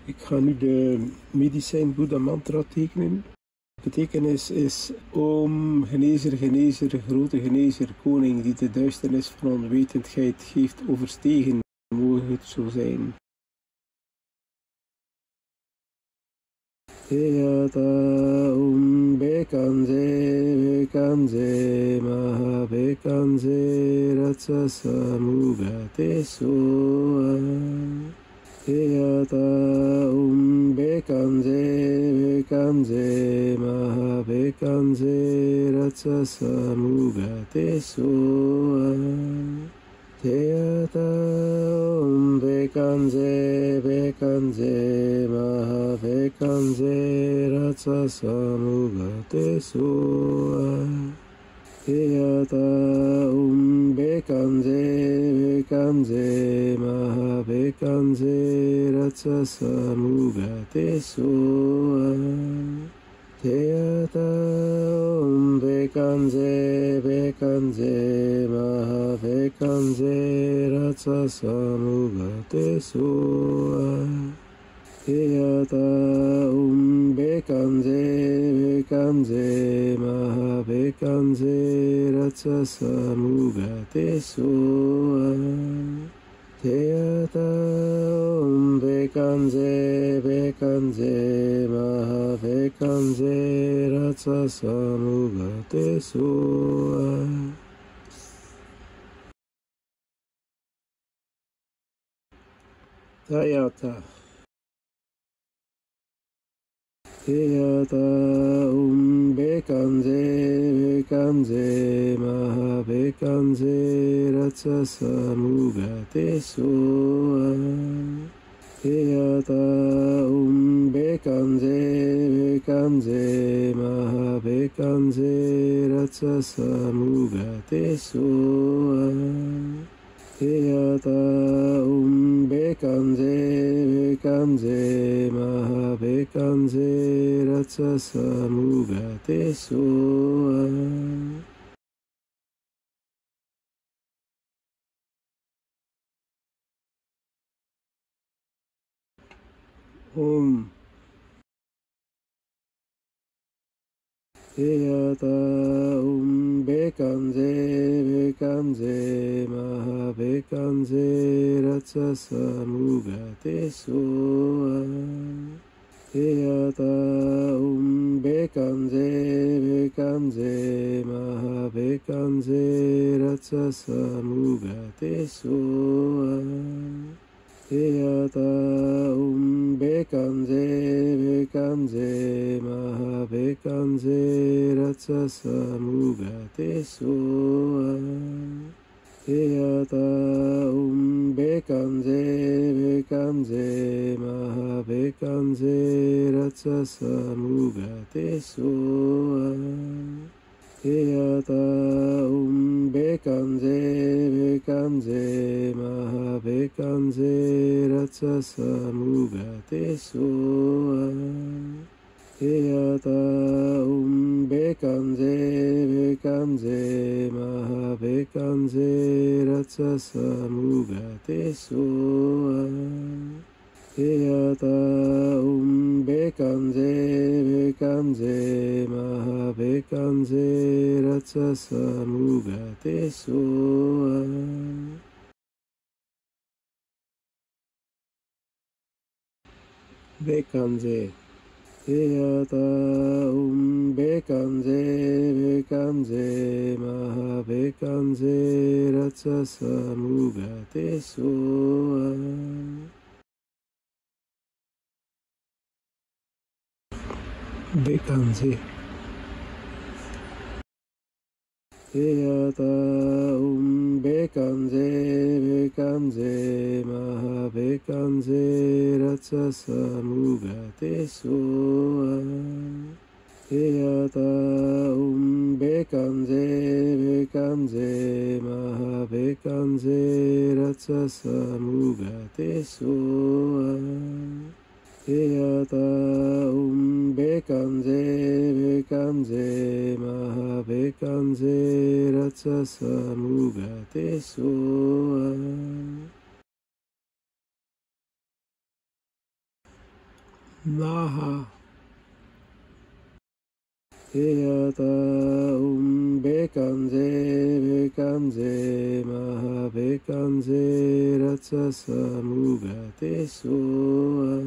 Ik ga nu de medicijn Boeddha mantra tekenen. De betekenis is Om, genezer, genezer, grote genezer, koning die de duisternis van onwetendheid heeft overstegen, moge het zo zijn. Yata bekanze, bekanze, maha bekanze, ratsasa mugate soa. Yata bekanze, bekanze, maha bekanze, ratsasa mugate soa. Yata bekanze, bekanze, maha bekanze, ratsasa mugate soa. Yata bekanze, bekanze, maha bekanze, ratsasa mugate soa. Yata bekanze, bekanze, maha bekanze, ratsasa mugate soa. Yata bekanze, bekanze, maha bekanze, ratsasa mugate soa. Yata bekanze, bekanze, maha bekanze, ratsasa mugate soa. Tayata. Yata bekanze, bekanze, maha bekanze, ratsasa mugate soa. Yata bekanze, bekanze, maha bekanze, ratsasa mugate soa. Yata bekanze, bekanze, maha bekanze, ratsasa mugate soa. Om. Yata bekanze, bekanze, maha bekanze, ratsasa mugate soa. Yata bekanze, bekanze, maha bekanze, ratsasa mugate soa. Yata bekanze, bekanze, maha bekanze, ratsasa mugate soa. Yata bekanze, bekanze, maha bekanze, ratsasa mugate soa. Yata bekanze, bekanze, maha bekanze, ratsasa mugate soa. Yata bekanze, bekanze, maha bekanze, ratsasa mugate soa. Yata bekanze, bekanze, maha bekanze, ratsasa mugate soa. Bekanze. Yata bekanze, bekanze, maha bekanze, ratsasa mugate soa. Bekanze. Yata bekanze, bekanze, maha bekanze, ratsasa mugate soa. Yata bekanze, bekanze, maha bekanze, ratsasa mugate soa. Yata bekanze, bekanze, maha bekanze, ratsasa mugate soa. Naha. Eyata bekanze bekanze maha bekanze ratsasa mugate soa.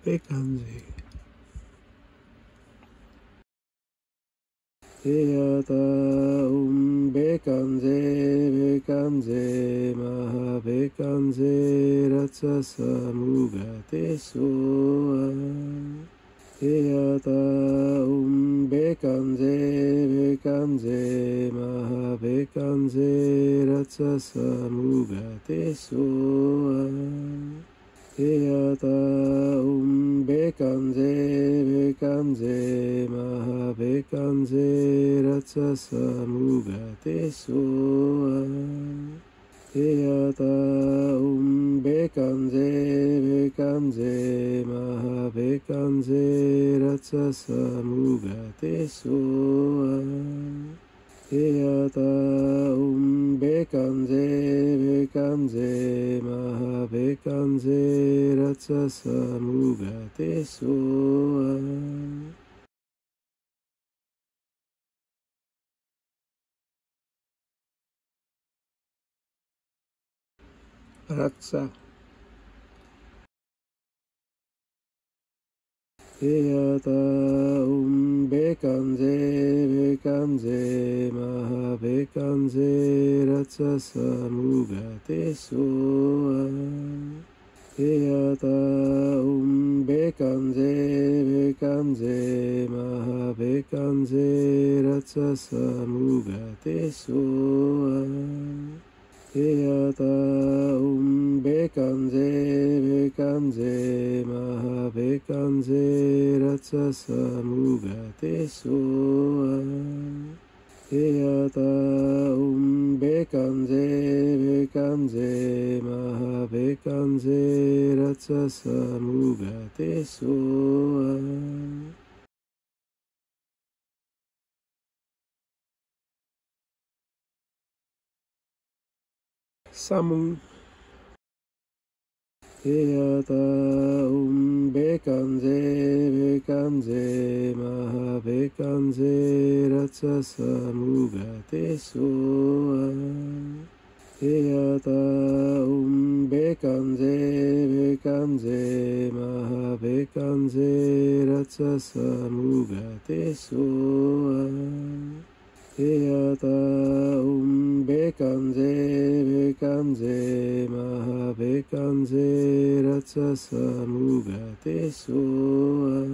Bekanze. Eyata bekanze bekanze maha bekanze ratsasa mugate soa. Eyata bekanze bekanze maha bekanze ratsasa mugate soa. Eyata bekanze bekanze maha bekanze ratsasa mugate soa. Eyata bekanze bekanze maha bekanze ratsasa mugate soa. Eyata bekanze bekanze maha bekanze ratsasa mugate soa. Ratsa. Eyata bekanze bekanze maha bekanze ratsasa mugate soa. Eyata bekanze bekanze maha bekanze ratsasa mugate soa. Eyata bekanze bekanze maha bekanze ratsasa mugate soa. Eyata bekanze bekanze maha bekanze ratsasa mugate soa. Samung. Eyata bekanze bekanze maha bekanze ratsasa mugate soa. Eyata bekanze bekanze maha bekanze ratsasa mugate soa. Eyata bekanze bekanze maha bekanze ratsasa mugate soa.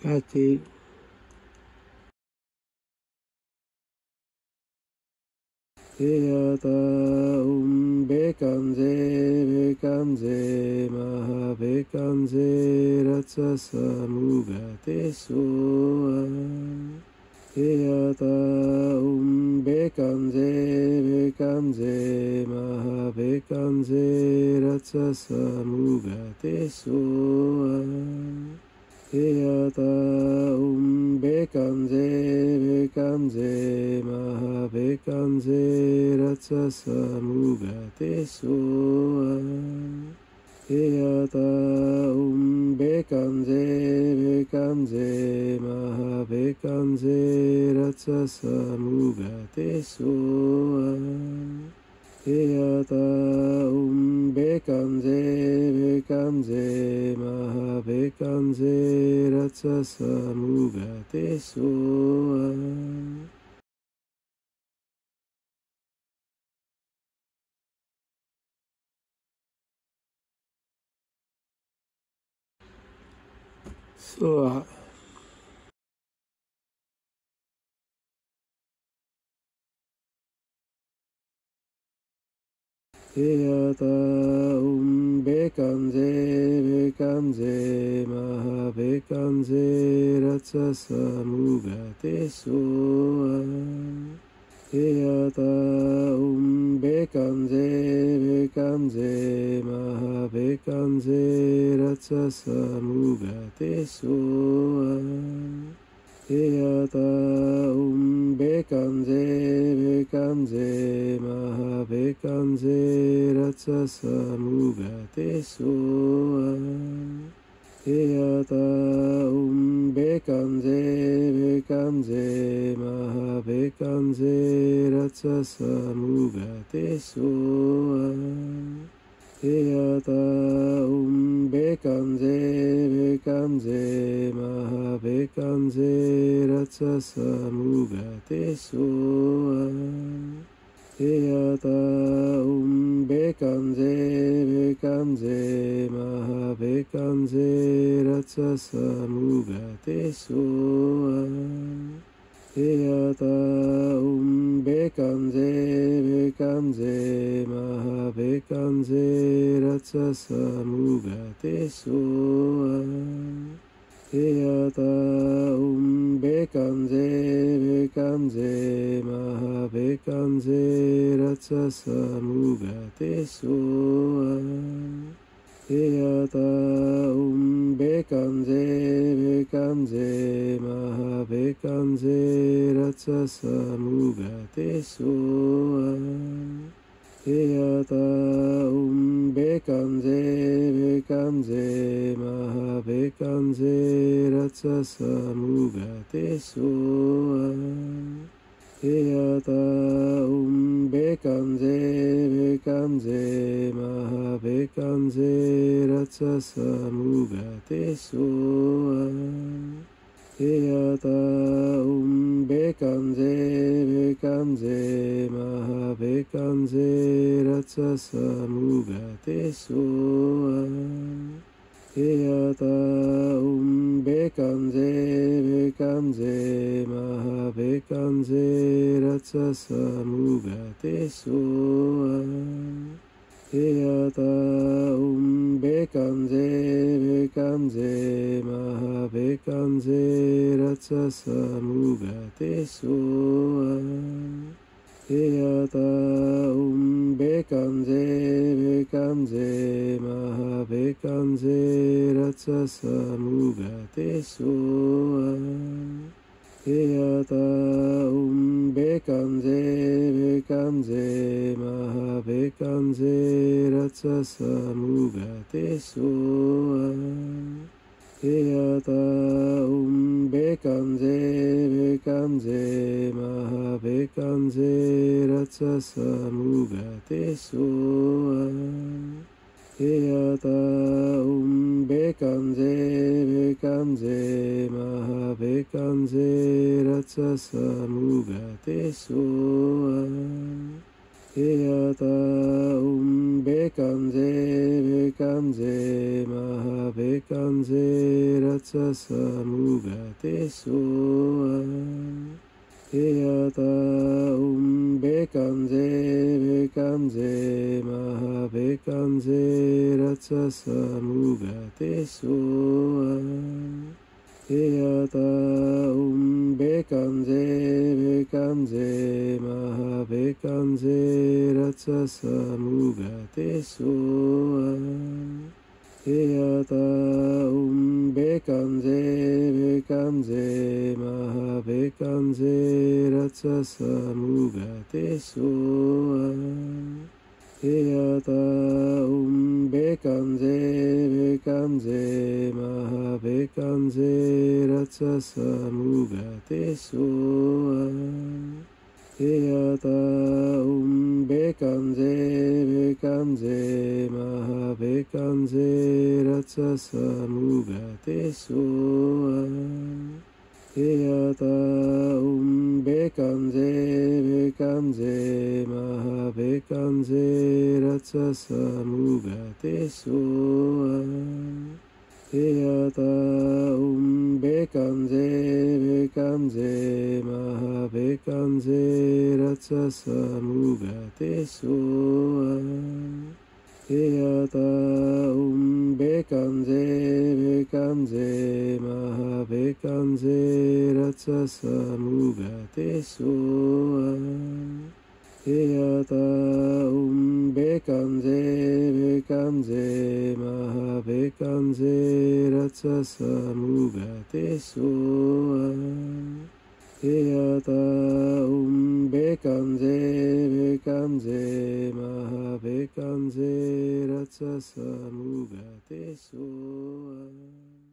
Gati. Eyata bekanze bekanze maha bekanze ratsasa mugate soa. Eyata bekanze bekanze maha bekanze ratsasa mugate soa. Eyata bekanze bekanze maha bekanze ratsasa mugate soa. Eyata bekanze bekanze maha bekanze ratsasa mugate soa. Eyata bekanze bekanze maha bekanze ratsasa mugate soa. Soa. Eyata bekanze bekanze maha bekanze ratsasa mugate soa. Eyata bekanze bekanze maha bekanze ratsasa mugate soa. Yata Bekanze Bekanze Maha Bekanze Ratsasa Mugate Soa Yata Bekanze Bekanze Maha Bekanze Ratsasa Mugate Soa Yata Bekanze Bekanze Maha Bekanze Ratsasa Mugate Soa Yata Bekanze Bekanze Maha Bekanze Ratsasa Mugate Soa Yata Bekanze Bekanze Maha Bekanze Ratsasa Mugate Soa Yata Bekanze Bekanze Maha Bekanze Ratsasa Mugate Soa Yata Bekanze Bekanze Maha Bekanze Ratsasa Mugate Soa Yata Bekanze Bekanze Maha Bekanze Ratsasa Mugate Soa Yata Bekanze Bekanze Maha Bekanze Ratsasa Mugate Soa Yata Bekanze Bekanze Maha Bekanze Ratsasa Mugate Soa Yata Bekanze Bekanze Maha Bekanze Ratsasa Mugate Soa Yata Bekanze Bekanze Maha Bekanze Ratsasa Mugate Soa Yata Bekanze Bekanze Maha Bekanze Ratsasa Mugate Soa Yata Bekanze Bekanze Maha Bekanze Ratsasa Mugate Soa Yata Bekanze Bekanze Maha Bekanze Ratsasa Mugate Soa Yata Bekanze Bekanze Maha Bekanze Ratsasa Mugate Soa Yata Bekanze Bekanze Maha Bekanze Ratsasa Mugate Soa Yata Bekanze Bekanze Maha Bekanze Ratsasa Mugate Soa Yata Bekanze Bekanze Maha Bekanze Ratsasa Mugate Soa Yata Bekanze Bekanze Maha Bekanze Ratsasa Mugate Soa Yata Bekanze Bekanze Maha Bekanze Ratsasa Mugate Soa Yata Bekanze Bekanze Maha Bekanze Ratsasa Mugate Soa Yata Bekanze Bekanze Maha Bekanze Ratsasa Mugate Soa Yata Bekanze Bekanze Maha Bekanze Ratsasa Mugate Soa Yata Bekanze Bekanze Maha Bekanze Ratsasa Mugate Soa Yata Bekanze, Bekanze, Maha Bekanze, Ratsasa Mugate Soa. Eyata Bekanze, Bekanze, Maha Bekanze, Ratsasa Mugate Soa.